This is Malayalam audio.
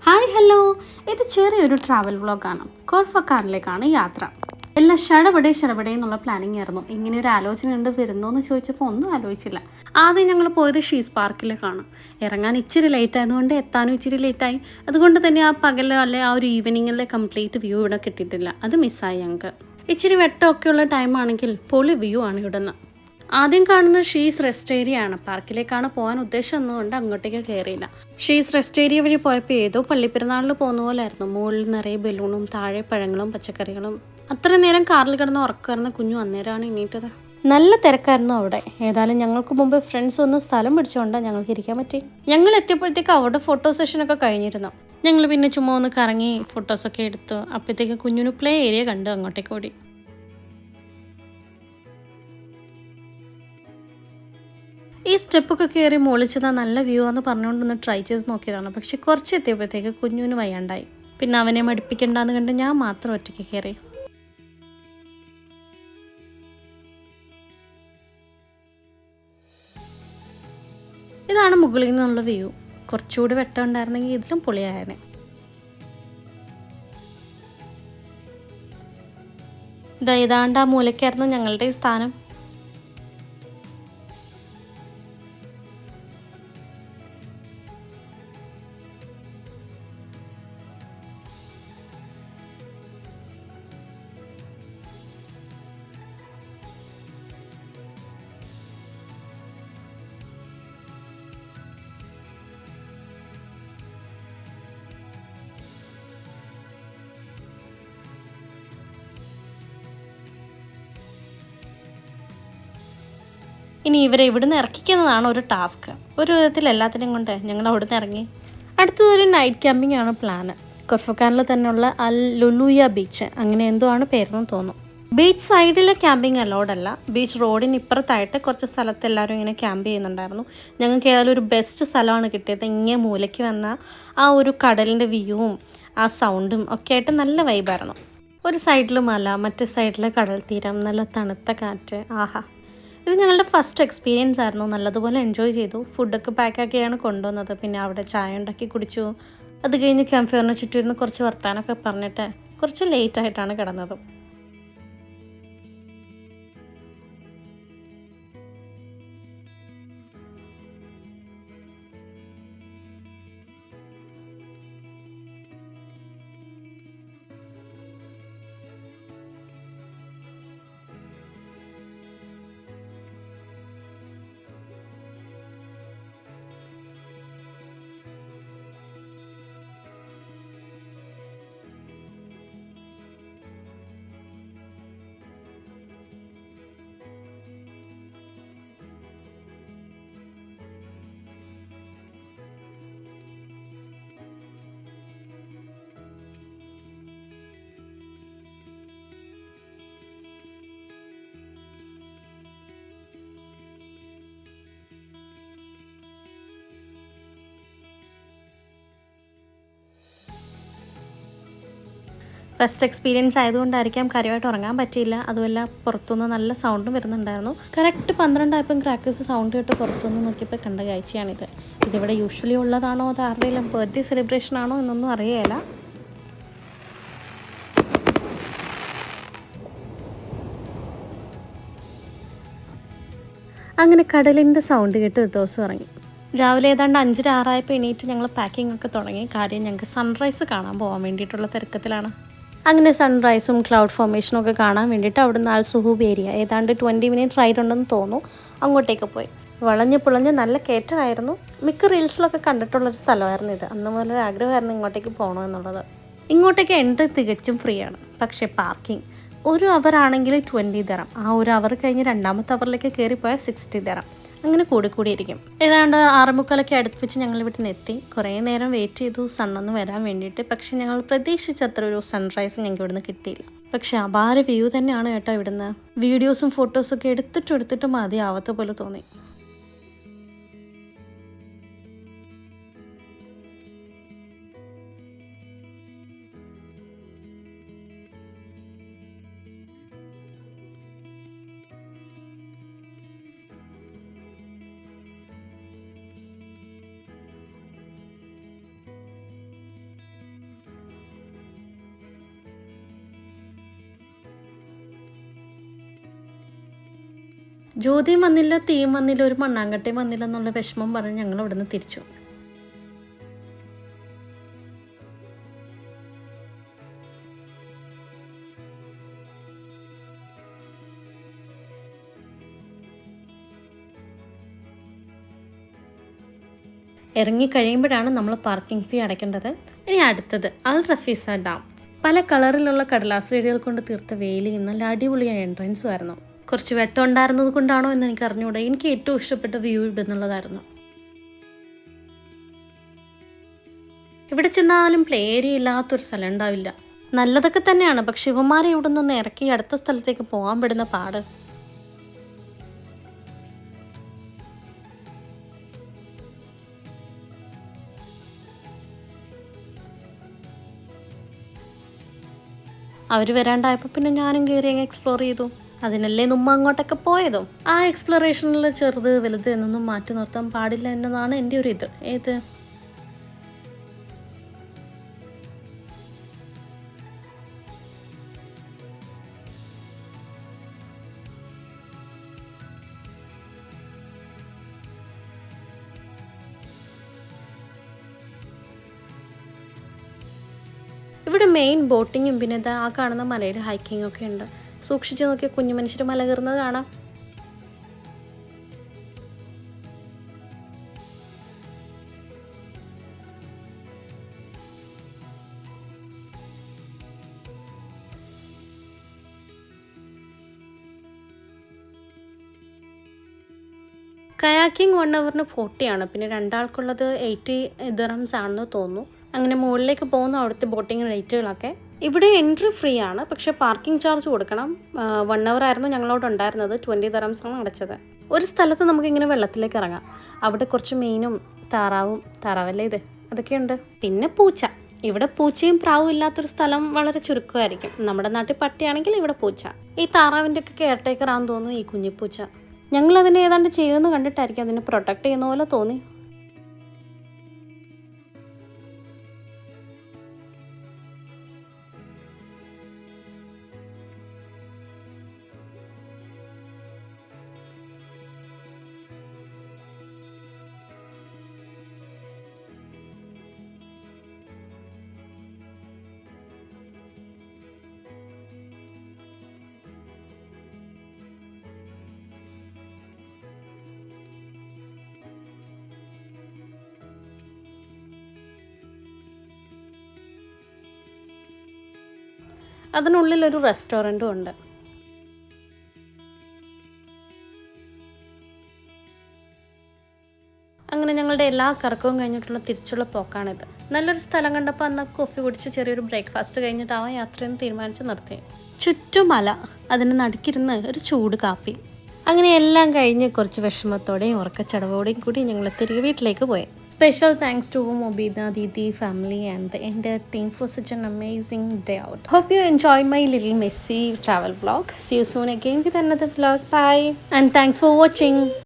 ഹായ് ഹലോ, ഇത് ചെറിയൊരു ട്രാവൽ വ്ളോഗാണ്. കോർഫക്കാനിലേക്കാണ് യാത്ര. എല്ലാം ഷടപടേ എന്നുള്ള പ്ലാനിങ് ആയിരുന്നു. ഇങ്ങനെ ഒരു ആലോചന ഉണ്ട് വരുന്നോ എന്ന് ചോദിച്ചപ്പോൾ ഒന്നും ആലോചിച്ചില്ല. ആദ്യം ഞങ്ങൾ പോയത് ഷീസ് പാർക്കിലേക്കാണ്. ഇറങ്ങാൻ ഇച്ചിരി ലേറ്റ് ആയതുകൊണ്ട് എത്താനും ഇച്ചിരി ലേറ്റായി. അതുകൊണ്ട് തന്നെ ആ പകൽ അല്ലെ ആ ഒരു ഈവനിങ്ങിലെ കംപ്ലീറ്റ് വ്യൂ ഇവിടെ കിട്ടിയിട്ടില്ല. അത് മിസ്സായി ഞങ്ങൾക്ക്. ഇച്ചിരി വെട്ടമൊക്കെയുള്ള ടൈമാണെങ്കിൽ പൊളി വ്യൂ ആണ് ഇവിടുന്ന്. ആദ്യം കാണുന്നത് ഷീസ് റെസ്റ്റ് ഏരിയ ആണ്. പാർക്കിലേക്കാണ് പോകാൻ ഉദ്ദേശം എന്നതുകൊണ്ട് അങ്ങോട്ടേക്ക് കയറിയില്ല. ഷീസ് റെസ്റ്റ് ഏരിയ വഴി പോയപ്പോൾ ഏതോ പള്ളിപ്പെരുന്നാളിൽ പോകുന്ന പോലെ ആയിരുന്നു. മുകളിൽ നിറയെ ബലൂണും താഴെ പഴങ്ങളും പച്ചക്കറികളും. അത്ര നേരം കാറിൽ കിടന്ന് ഉറക്കുമായിരുന്ന കുഞ്ഞു അന്നേരമാണ് എണീറ്റത്. നല്ല തിരക്കായിരുന്നു അവിടെ. ഏതായാലും ഞങ്ങൾക്ക് മുമ്പ് ഫ്രണ്ട്സ് ഒന്ന് സ്ഥലം പിടിച്ചുകൊണ്ട് ഞങ്ങൾക്ക് ഇരിക്കാൻ പറ്റി. ഞങ്ങൾ എത്തിയപ്പോഴത്തേക്ക് അവിടെ ഫോട്ടോ സെഷനൊക്കെ കഴിഞ്ഞിരുന്നു. ഞങ്ങൾ പിന്നെ ചുമ്മാ ഒന്ന് കറങ്ങി ഫോട്ടോസൊക്കെ എടുത്തു. അപ്പോഴത്തേക്ക് കുഞ്ഞിന് പ്ലേ ഏരിയ കണ്ട് അങ്ങോട്ടേക്ക് ഓടി. ഈ സ്റ്റെപ്പൊക്കെ കയറി മുകളിൽ നല്ല വ്യൂ ആണെന്ന് പറഞ്ഞുകൊണ്ടൊന്ന് ട്രൈ ചെയ്ത് നോക്കിയതാണ്. പക്ഷെ കുറച്ച് എത്തിയപ്പോഴത്തേക്ക് കുഞ്ഞുവിന് വയ്യാണ്ടായി. പിന്നെ അവനെ മടുപ്പിക്കണ്ടെന്ന് കണ്ട് ഞാൻ മാത്രം ഒറ്റയ്ക്ക് കയറി. ഇതാണ് മുകളിൽ നിന്നുള്ള വ്യൂ. കുറച്ചുകൂടി വെട്ടം ഉണ്ടായിരുന്നെങ്കിൽ ഇതിലും പൊളിയായനെ. ഇതാണ്ട് ആ മൂലയ്ക്കായിരുന്നു ഞങ്ങളുടെ സ്ഥാനം. ഇനി ഇവരെ ഇവിടുന്ന് ഇറക്കിക്കുന്നതാണ് ഒരു ടാസ്ക്. ഒരു വിധത്തിൽ എല്ലാത്തിനും കൊണ്ട് ഞങ്ങൾ അവിടുന്ന് ഇറങ്ങി. അടുത്തതൊരു നൈറ്റ് ക്യാമ്പിംഗ് ആണ് പ്ലാന്. കൊർഫക്കാനിൽ തന്നെയുള്ള അൽ ലുലൂയ ബീച്ച്, അങ്ങനെ എന്തോ ആണ് പേരെന്ന് തോന്നുന്നു. ബീച്ച് സൈഡിൽ ക്യാമ്പിംഗ് അലൗഡ് അല്ല. ബീച്ച് റോഡിന് ഇപ്പുറത്തായിട്ട് കുറച്ച് സ്ഥലത്ത് എല്ലാവരും ഇങ്ങനെ ക്യാമ്പ് ചെയ്യുന്നുണ്ടായിരുന്നു. ഞങ്ങൾക്ക് ഏതായാലും ഒരു ബെസ്റ്റ് സ്ഥലമാണ് കിട്ടിയത്. ഇങ്ങനെ മൂലയ്ക്ക് വന്ന ആ ഒരു കടലിൻ്റെ വ്യൂവും ആ സൗണ്ടും ഒക്കെ ആയിട്ട് നല്ല വൈബായിരുന്നു. ഒരു സൈഡിൽ മല, മറ്റേ സൈഡിൽ കടൽ തീരം, നല്ല തണുത്ത കാറ്റ്. ആഹാ, ഇത് ഞങ്ങളുടെ ഫസ്റ്റ് എക്സ്പീരിയൻസ് ആയിരുന്നു. നല്ലതുപോലെ എൻജോയ് ചെയ്തു. ഫുഡൊക്കെ പാക്കാക്കിയാണ് കൊണ്ടുവന്നത്. പിന്നെ അവിടെ ചായ ഉണ്ടാക്കി കുടിച്ചു. അത് കഴിഞ്ഞ് ക്യാമ്പ് ഫയറിന് ചുറ്റും കുറച്ച് വർത്താനൊക്കെ പറഞ്ഞിട്ട് കുറച്ച് ലേറ്റായിട്ടാണ് കിടന്നത്. ഫസ്റ്റ് എക്സ്പീരിയൻസ് ആയതുകൊണ്ടായിരിക്കാം കാര്യമായിട്ട് ഉറങ്ങാൻ പറ്റിയില്ല. അതുമല്ല പുറത്തുനിന്ന് നല്ല സൗണ്ടും വരുന്നുണ്ടായിരുന്നു. കറക്റ്റ് 12 ക്രാക്കേഴ്സ് സൗണ്ട് കേട്ട് പുറത്തുനിന്ന് നോക്കിയപ്പോൾ കണ്ട കാഴ്ചയാണിത്. ഇതിവിടെ യൂഷ്വലി ഉള്ളതാണോ അത് ആരുടെയും ബർത്ത്ഡേ സെലിബ്രേഷൻ ആണോ എന്നൊന്നും അറിയില്ല. അങ്ങനെ കടലിൻ്റെ സൗണ്ട് കേട്ട് ഒരു ദിവസം ഇറങ്ങി. രാവിലെ ഏതാണ്ട് 5-6 എണീറ്റ് ഞങ്ങൾ പാക്കിംഗ് ഒക്കെ തുടങ്ങി. കാര്യം ഞങ്ങൾക്ക് സൺറൈസ് കാണാൻ പോകാൻ വേണ്ടിയിട്ടുള്ള തിരക്കത്തിലാണ്. അങ്ങനെ സൺറൈസും ക്ലൗഡ് ഫോർമേഷനും ഒക്കെ കാണാൻ വേണ്ടിയിട്ട് അവിടുന്ന് ആൾ സുഹൂബ് ഏരിയ ഏതാണ്ട് 20 മിനിറ്റ് റൈഡ് ഉണ്ടെന്ന് തോന്നുന്നു, അങ്ങോട്ടേക്ക് പോയി. വളഞ്ഞ് പുളഞ്ഞ് നല്ല കയറ്റമായിരുന്നു. മിക്ക റീൽസിലൊക്കെ കണ്ടിട്ടുള്ളൊരു സ്ഥലമായിരുന്നു ഇത്. അന്ന് മുതൽ ആഗ്രഹമായിരുന്നു ഇങ്ങോട്ടേക്ക് പോകണമെന്നുള്ളത്. ഇങ്ങോട്ടേക്ക് എൻട്രി തികച്ചും ഫ്രീ ആണ്. പക്ഷേ പാർക്കിംഗ് ഒരു അവർ ആണെങ്കിൽ 20 ദിറം. ആ ഒരു അവർ കഴിഞ്ഞ് രണ്ടാമത്തെ അവറിലേക്ക് കയറിപ്പോയാൽ 60 ദിറം. അങ്ങനെ കൂടിക്കൂടിയിരിക്കും. ഏതാണ്ട് 6:45 അടുപ്പിച്ച് ഞങ്ങൾ ഇവിടെ നിന്ന് എത്തി. കുറേ നേരം വെയിറ്റ് ചെയ്തു സണ്ണൊന്ന് വരാൻ വേണ്ടിയിട്ട്. പക്ഷെ ഞങ്ങൾ പ്രതീക്ഷിച്ചത്ര ഒരു സൺറൈസ് ഞങ്ങൾക്ക് ഇവിടുന്ന് കിട്ടിയില്ല. പക്ഷെ അപാര വ്യൂ തന്നെയാണ് കേട്ടോ ഇവിടുന്ന്. വീഡിയോസും ഫോട്ടോസൊക്കെ എടുത്തിട്ട് മതിയാവാത്ത പോലെ തോന്നി. ജ്യോതിയും വന്നില്ല, തീയും വന്നില്ല, ഒരു മണ്ണാങ്കട്ടയും വന്നില്ല എന്നുള്ള വിഷമം പറഞ്ഞ് ഞങ്ങൾ അവിടെ നിന്ന് തിരിച്ചു. ഇറങ്ങിക്കഴിയുമ്പോഴാണ് നമ്മൾ പാർക്കിംഗ് ഫീ അടയ്ക്കേണ്ടത്. ഇനി അടുത്തത് അൽ റഫീസ ഡാം. പല കളറിലുള്ള കടലാസ് ചെടികൾ കൊണ്ട് തീർത്ത വേലിയും നല്ല അടിപൊളിയായ എൻട്രൻസും ആയിരുന്നു. കുറച്ച് വെട്ടം ഉണ്ടായിരുന്നത് കൊണ്ടാണോ എന്ന് എനിക്ക് അറിഞ്ഞുകൂടാ, എനിക്ക് ഏറ്റവും ഇഷ്ടപ്പെട്ട വ്യൂ ഇടുന്നുള്ളതായിരുന്നു. ഇവിടെ ചെന്നാലും പ്ലേ ഏരിയ ഇല്ലാത്തൊരു സ്ഥലം ഉണ്ടാവില്ല. നല്ലതൊക്കെ തന്നെയാണ്, പക്ഷെ ഇവന്മാരെ ഇവിടെ നിന്ന് ഇറക്കി അടുത്ത സ്ഥലത്തേക്ക് പോകാൻ പെടുന്ന പാട്. അവർ വരാണ്ടായപ്പോൾ പിന്നെ ഞാനും കയറി അങ്ങ് എക്സ്പ്ലോർ ചെയ്തു. അതിനല്ലേ മുമ്പ് അങ്ങോട്ടൊക്കെ പോയതും. ആ എക്സ്പ്ലോറേഷനിൽ ചെറുത് വലുത് എന്നൊന്നും മാറ്റി നിർത്താൻ പാടില്ല എന്നതാണ് എൻ്റെ ഒരു ഇത്. ഏത് ഇവിടെ മെയിൻ ബോട്ടിങ്ങും പിന്നെ ആ കാണുന്ന മലയിൽ ഹൈക്കിങ്ങും ഒക്കെ ഉണ്ട്. സൂക്ഷിച്ച് നോക്കിയ കുഞ്ഞു മനുഷ്യർ മല കയറുന്നത് കാണാം. കയാക്കിംഗ് 1 ഹവറിന് 40 പിന്നെ 2 ആൾക്കുള്ളത് 80 ദിർഹംസ് ആണെന്ന് തോന്നുന്നു. അങ്ങനെ മുകളിലേക്ക് പോകുന്ന അവിടുത്തെ ബോട്ടിങ് റേറ്റുകളൊക്കെ. ഇവിടെ എൻട്രി ഫ്രീ ആണ്, പക്ഷേ പാർക്കിംഗ് ചാർജ് കൊടുക്കണം. 1 ഹവർ ആയിരുന്നു ഞങ്ങളോട് ഉണ്ടായിരുന്നത്. 20 ദിർഹംസാണ് അടച്ചത്. ഒരു സ്ഥലത്ത് നമുക്കിങ്ങനെ വെള്ളത്തിലേക്ക് ഇറങ്ങാം. അവിടെ കുറച്ച് മീനും താറാവല്ലേ ഇത്, അതൊക്കെയുണ്ട്. പിന്നെ പൂച്ച. ഇവിടെ പൂച്ചയും പ്രാവും ഇല്ലാത്തൊരു സ്ഥലം വളരെ ചുരുക്കമായിരിക്കും. നമ്മുടെ നാട്ടിൽ പട്ടിയാണെങ്കിൽ ഇവിടെ പൂച്ച. ഈ താറാവിൻ്റെ ഒക്കെ കെയർ ടേക്കർ ആണെന്ന് തോന്നുന്നു ഈ കുഞ്ഞിപ്പൂച്ച. ഞങ്ങളതിനെ ഏതാണ്ട് ചെയ്യുമെന്ന് കണ്ടിട്ടായിരിക്കും അതിനെ പ്രൊട്ടക്ട് ചെയ്യുന്ന പോലെ തോന്നി. അതിനുള്ളിലൊരു റെസ്റ്റോറൻറ്റും ഉണ്ട്. അങ്ങനെ ഞങ്ങളുടെ എല്ലാ കറക്കവും കഴിഞ്ഞിട്ടുള്ള തിരിച്ചുള്ള പോക്കാണിത്. നല്ലൊരു സ്ഥലം കണ്ടപ്പോൾ അന്ന് കോഫി കുടിച്ച് ചെറിയൊരു ബ്രേക്ക്ഫാസ്റ്റ് കഴിഞ്ഞിട്ടാവാൻ യാത്രയെന്ന് തീരുമാനിച്ച് നിർത്തി. ചുറ്റും മല, അതിന് നടുക്കിരുന്ന് ഒരു ചൂട് കാപ്പി. അങ്ങനെ എല്ലാം കഴിഞ്ഞ് കുറച്ച് വിഷമത്തോടെയും ഉറക്കച്ചടവോടെയും കൂടി ഞങ്ങൾ തിരികെ വീട്ടിലേക്ക് പോയി. Special thanks to Mobina, Didi, family and the entire team for such an amazing day out. Hope you enjoyed my little messy travel vlog. See you soon again with another vlog. Bye and thanks for watching.